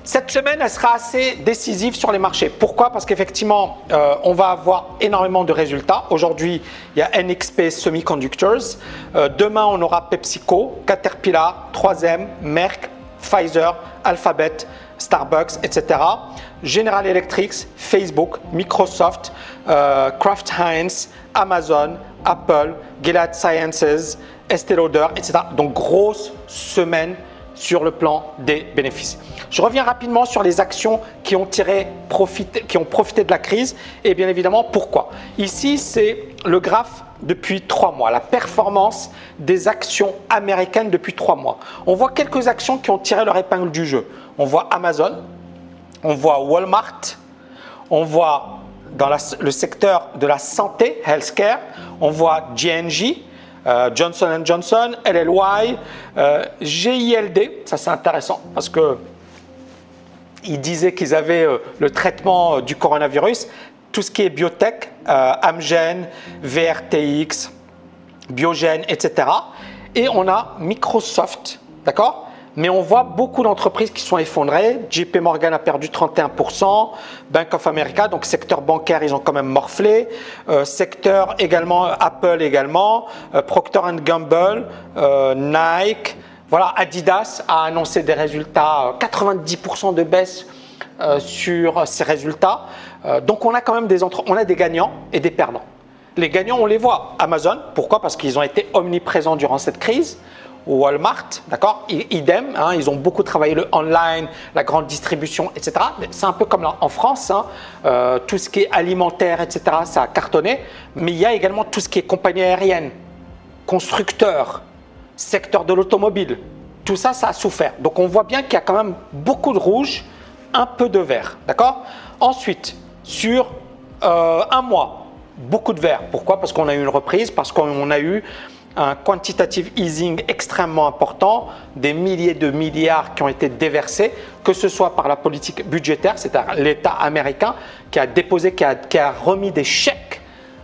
Cette semaine, elle sera assez décisive sur les marchés. Pourquoi? Parce qu'effectivement, on va avoir énormément de résultats. Aujourd'hui, il y a NXP Semiconductors. Demain, on aura PepsiCo, Caterpillar, 3M, Merck, Pfizer, Alphabet, Starbucks, etc. General Electric, Facebook, Microsoft, Kraft Heinz, Amazon, Apple, Gilead Sciences, Estée Lauder, etc. Donc, grosse semaine sur le plan des bénéfices. Je reviens rapidement sur les actions qui ont profité de la crise et bien évidemment pourquoi. Ici, c'est le graphe depuis 3 mois, la performance des actions américaines depuis 3 mois. On voit quelques actions qui ont tiré leur épingle du jeu. On voit Amazon, on voit Walmart, on voit dans le secteur de la santé, healthcare, on voit J&J, Johnson & Johnson, LLY, GILD, ça c'est intéressant parce que ils disaient qu'ils avaient le traitement du coronavirus, tout ce qui est biotech, Amgen, VRTX, Biogen, etc. Et on a Microsoft, d'accord? Mais on voit beaucoup d'entreprises qui sont effondrées. JP Morgan a perdu 31%, Bank of America, donc secteur bancaire, ils ont quand même morflé. Secteur également, Apple également, Procter & Gamble, Nike. Voilà, Adidas a annoncé des résultats, 90% de baisse sur ces résultats. Donc on a quand même des gagnants et des perdants. Les gagnants, on les voit. Amazon, pourquoi? Parce qu'ils ont été omniprésents durant cette crise. Walmart, d'accord, idem, hein, ils ont beaucoup travaillé le online, la grande distribution, etc. C'est un peu comme en France, hein, tout ce qui est alimentaire, etc., ça a cartonné. Mais il y a également tout ce qui est compagnie aérienne, constructeurs, secteur de l'automobile. Tout ça, ça a souffert. Donc on voit bien qu'il y a quand même beaucoup de rouge, un peu de vert, d'accord. Ensuite, sur un mois, beaucoup de vert. Pourquoi? Parce qu'on a eu une reprise, parce qu'on a eu un quantitative easing extrêmement important, des milliers de milliards qui ont été déversés, que ce soit par la politique budgétaire, c'est-à-dire l'État américain qui a déposé, qui a remis des chèques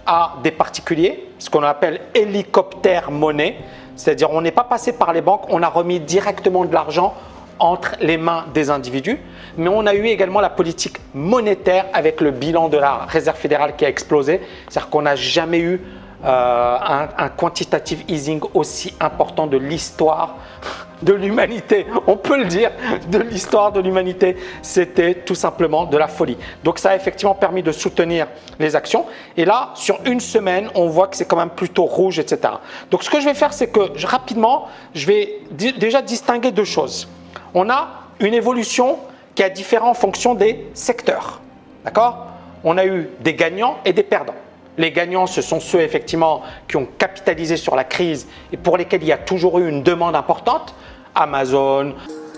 à des particuliers, ce qu'on appelle hélicoptère monnaie, c'est-à-dire on n'est pas passé par les banques, on a remis directement de l'argent entre les mains des individus, mais on a eu également la politique monétaire avec le bilan de la Réserve fédérale qui a explosé, c'est-à-dire qu'on n'a jamais eu un quantitative easing aussi important de l'histoire de l'humanité. On peut le dire, de l'histoire de l'humanité, c'était tout simplement de la folie. Donc ça a effectivement permis de soutenir les actions. Et là, sur une semaine, on voit que c'est quand même plutôt rouge, etc. Donc ce que je vais faire, c'est que rapidement, je vais déjà distinguer deux choses. On a une évolution qui est différente en fonction des secteurs. D'accord? On a eu des gagnants et des perdants. Les gagnants, ce sont ceux effectivement qui ont capitalisé sur la crise et pour lesquels il y a toujours eu une demande importante. Amazon.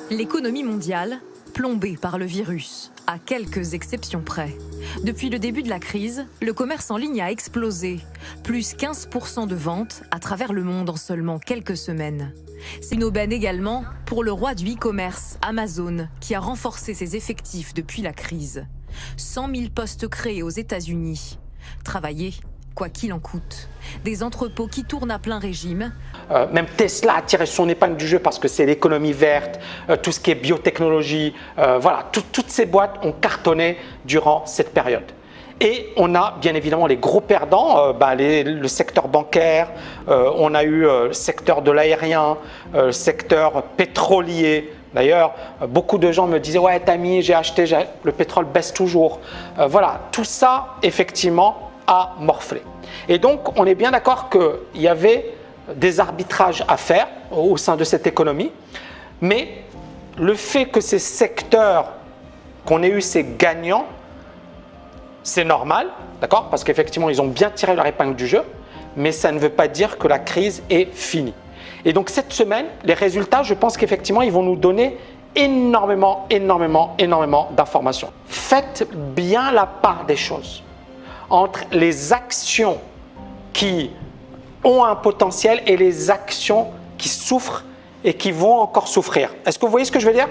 L'économie mondiale, plombée par le virus, à quelques exceptions près. Depuis le début de la crise, le commerce en ligne a explosé. Plus 15% de ventes à travers le monde en seulement quelques semaines. C'est une aubaine également pour le roi du e-commerce, Amazon, qui a renforcé ses effectifs depuis la crise. 100 000 postes créés aux États-Unis. Travailler, quoi qu'il en coûte. Des entrepôts qui tournent à plein régime. Même Tesla a tiré son épingle du jeu parce que c'est l'économie verte, tout ce qui est biotechnologie. Voilà, toutes ces boîtes ont cartonné durant cette période. Et on a bien évidemment les gros perdants, le secteur bancaire, on a eu le secteur de l'aérien, le secteur pétrolier. D'ailleurs, beaucoup de gens me disaient « Ouais, Tammy, j'ai acheté, le pétrole baisse toujours. » Voilà, tout ça, effectivement, a morflé. Et donc, on est bien d'accord qu'il y avait des arbitrages à faire au sein de cette économie. Mais le fait que ces secteurs, qu'on ait eu ces gagnants, c'est normal, d'accord? Parce qu'effectivement, ils ont bien tiré leur épingle du jeu. Mais ça ne veut pas dire que la crise est finie. Et donc cette semaine, les résultats, je pense qu'effectivement, ils vont nous donner énormément d'informations. Faites bien la part des choses entre les actions qui ont un potentiel et les actions qui souffrent et qui vont encore souffrir. Est-ce que vous voyez ce que je veux dire?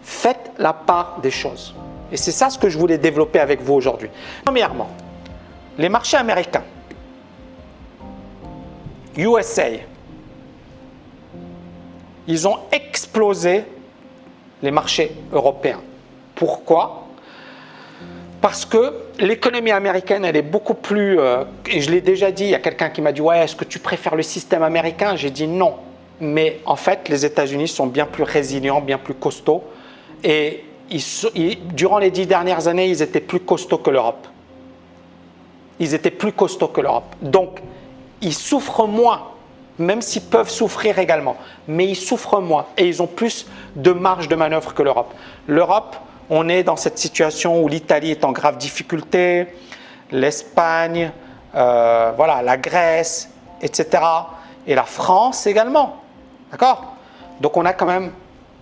Faites la part des choses. Et c'est ça ce que je voulais développer avec vous aujourd'hui. Premièrement, les marchés américains, USA, ils ont explosé les marchés européens. Pourquoi? Parce que l'économie américaine, elle est beaucoup plus, et je l'ai déjà dit, il y a quelqu'un qui m'a dit « Ouais, est-ce que tu préfères le système américain ?» J'ai dit non. Mais en fait, les États-Unis sont bien plus résilients, bien plus costauds. Et durant les 10 dernières années, ils étaient plus costauds que l'Europe. Ils étaient plus costauds que l'Europe. Donc, ils souffrent moins, même s'ils peuvent souffrir également. Mais ils souffrent moins et ils ont plus de marge de manœuvre que l'Europe. L'Europe, on est dans cette situation où l'Italie est en grave difficulté, l'Espagne, voilà, la Grèce, etc. Et la France également. D'accord? Donc, on a quand même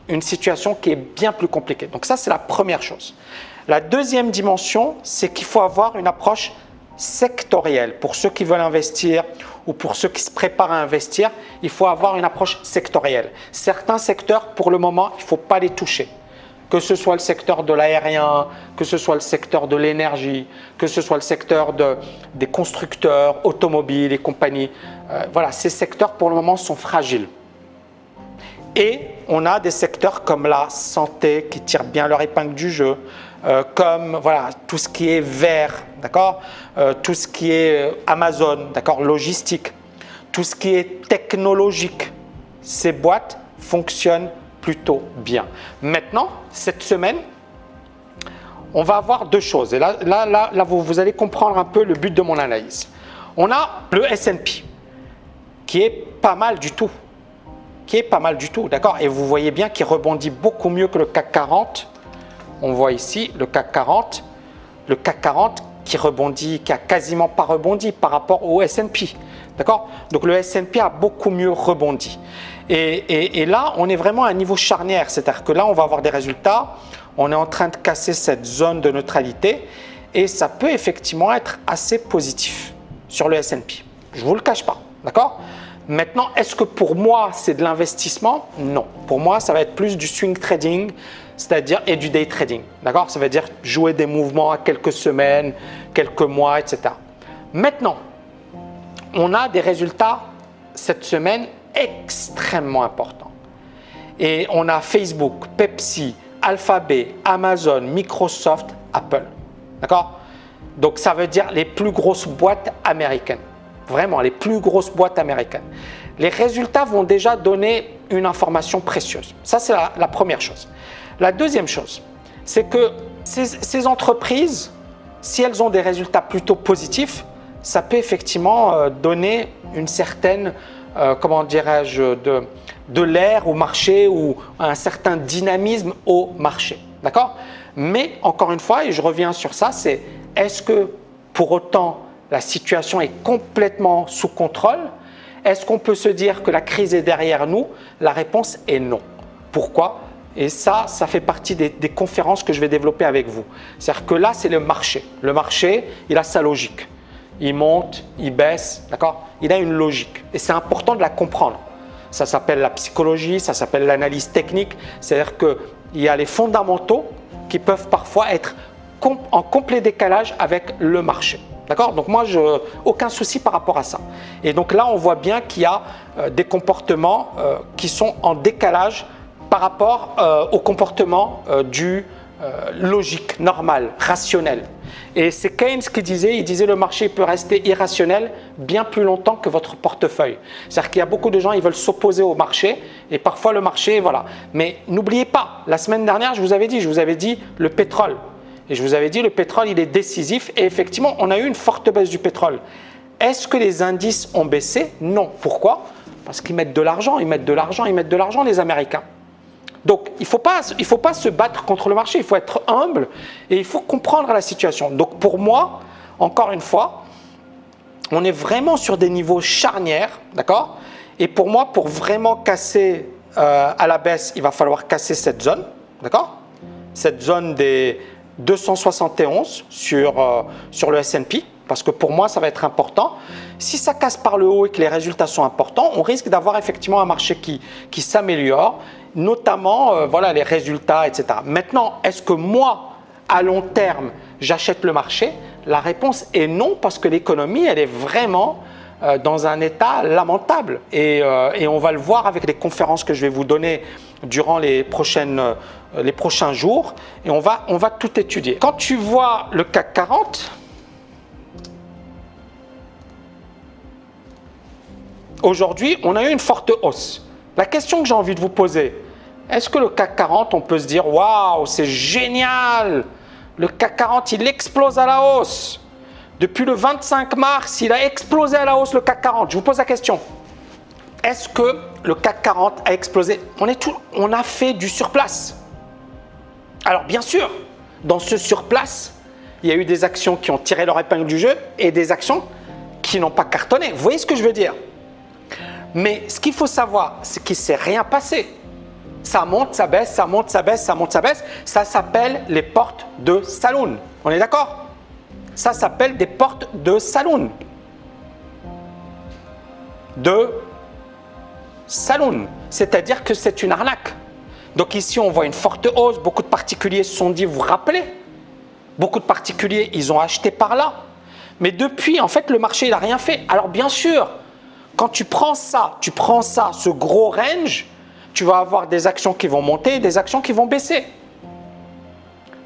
une situation qui est bien plus compliquée. Donc, ça, c'est la première chose. La deuxième dimension, c'est qu'il faut avoir une approche sectorielle. Pour ceux qui veulent investir ou pour ceux qui se préparent à investir, il faut avoir une approche sectorielle. Certains secteurs, pour le moment, il ne faut pas les toucher. Que ce soit le secteur de l'aérien, que ce soit le secteur de l'énergie, que ce soit le secteur des constructeurs, automobiles et compagnies. Voilà, ces secteurs, pour le moment, sont fragiles. Et on a des secteurs comme la santé qui tirent bien leur épingle du jeu, comme voilà, tout ce qui est vert, d'accord, tout ce qui est Amazon, d'accord, logistique, tout ce qui est technologique. Ces boîtes fonctionnent plutôt bien. Maintenant, cette semaine, on va avoir deux choses. Et là vous allez comprendre un peu le but de mon analyse. On a le S&P, qui est pas mal du tout. D'accord? Et vous voyez bien qu'il rebondit beaucoup mieux que le CAC 40. On voit ici le CAC 40. Le CAC 40 qui rebondit, qui a quasiment pas rebondi par rapport au S&P. D'accord? Donc le S&P a beaucoup mieux rebondi. Et là, on est vraiment à un niveau charnière. C'est-à-dire que là, on va avoir des résultats. On est en train de casser cette zone de neutralité. Et ça peut effectivement être assez positif sur le S&P. Je ne vous le cache pas. D'accord? Maintenant, est-ce que pour moi, c'est de l'investissement? Non. Pour moi, ça va être plus du swing trading, c'est-à-dire et du day trading. D'accord? Ça veut dire jouer des mouvements à quelques semaines, quelques mois, etc. Maintenant, on a des résultats cette semaine extrêmement importants. Et on a Facebook, Pepsi, Alphabet, Amazon, Microsoft, Apple. D'accord? Donc, ça veut dire les plus grosses boîtes américaines. Vraiment, les plus grosses boîtes américaines. Les résultats vont déjà donner une information précieuse. Ça, c'est la première chose. La deuxième chose, c'est que ces entreprises, si elles ont des résultats plutôt positifs, ça peut effectivement donner une certaine, comment dirais-je, de l'air au marché ou un certain dynamisme au marché. D'accord? Mais encore une fois, et je reviens sur ça, c'est est-ce que pour autant la situation est complètement sous contrôle? Est-ce qu'on peut se dire que la crise est derrière nous? La réponse est non. Pourquoi? Et ça fait partie des conférences que je vais développer avec vous. C'est-à-dire que là, c'est le marché. Le marché, il a sa logique. Il monte, il baisse, d'accord? Il a une logique. Et c'est important de la comprendre. Ça s'appelle la psychologie, ça s'appelle l'analyse technique. C'est-à-dire qu'il y a les fondamentaux qui peuvent parfois être en complet décalage avec le marché. D'accord? Donc moi, aucun souci par rapport à ça. Et donc là, on voit bien qu'il y a des comportements qui sont en décalage par rapport au comportement du logique, normal, rationnel. Et c'est Keynes qui disait, il disait le marché peut rester irrationnel bien plus longtemps que votre portefeuille. C'est-à-dire qu'il y a beaucoup de gens, ils veulent s'opposer au marché et parfois le marché, voilà. Mais n'oubliez pas, la semaine dernière, je vous avais dit le pétrole. Et je vous avais dit, le pétrole, il est décisif. Et effectivement, on a eu une forte baisse du pétrole. Est-ce que les indices ont baissé? Non. Pourquoi? Parce qu'ils mettent de l'argent, les Américains. Donc, il ne faut pas se battre contre le marché. Il faut être humble et il faut comprendre la situation. Donc, pour moi, encore une fois, on est vraiment sur des niveaux charnières. D'accord? Et pour moi, pour vraiment casser à la baisse, il va falloir casser cette zone. D'accord? Cette zone des 271 sur le S&P, parce que pour moi, ça va être important. Si ça casse par le haut et que les résultats sont importants, on risque d'avoir effectivement un marché qui s'améliore, notamment voilà, les résultats, etc. Maintenant, est-ce que moi, à long terme, j'achète le marché? La réponse est non, parce que l'économie, elle est vraiment dans un état lamentable. Et on va le voir avec les conférences que je vais vous donner durant les prochains jours. Et on va tout étudier. Quand tu vois le CAC 40, aujourd'hui, on a eu une forte hausse. La question que j'ai envie de vous poser, est-ce que le CAC 40, on peut se dire « Waouh, c'est génial ! Le CAC 40, il explose à la hausse. Depuis le 25 mars, il a explosé à la hausse, le CAC 40. » Je vous pose la question. Est-ce que le CAC 40 a explosé? On a fait du surplace. Alors bien sûr, dans ce surplace, il y a eu des actions qui ont tiré leur épingle du jeu et des actions qui n'ont pas cartonné. Vous voyez ce que je veux dire? Mais ce qu'il faut savoir, c'est qu'il ne s'est rien passé. Ça monte, ça baisse, ça monte, ça baisse, ça monte, ça baisse. Ça s'appelle les portes de saloon. On est d'accord? Ça s'appelle des portes de saloon. C'est-à-dire que c'est une arnaque. Donc ici, on voit une forte hausse. Beaucoup de particuliers se sont dit, vous vous rappelez? Beaucoup de particuliers, ils ont acheté par là. Mais depuis, en fait, le marché, il n'a rien fait. Alors bien sûr, quand tu prends ça, ce gros range, tu vas avoir des actions qui vont monter et des actions qui vont baisser.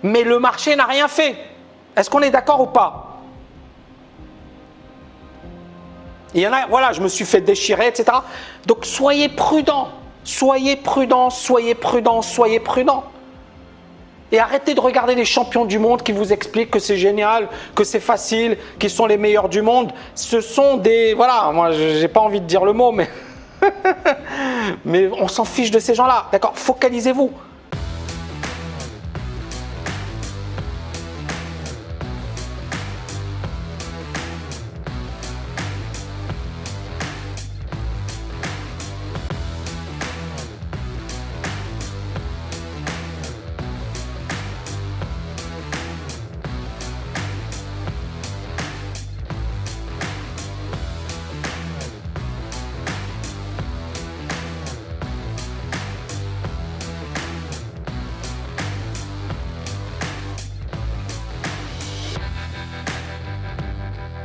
Mais le marché n'a rien fait. Est-ce qu'on est d'accord ou pas? Il y en a, voilà, je me suis fait déchirer, etc. Donc soyez prudents, soyez prudents, soyez prudents, soyez prudents. Et arrêtez de regarder les champions du monde qui vous expliquent que c'est génial, que c'est facile, qu'ils sont les meilleurs du monde. Ce sont des... Voilà, moi, je n'ai pas envie de dire le mot, mais... mais on s'en fiche de ces gens-là. D'accord? Focalisez-vous.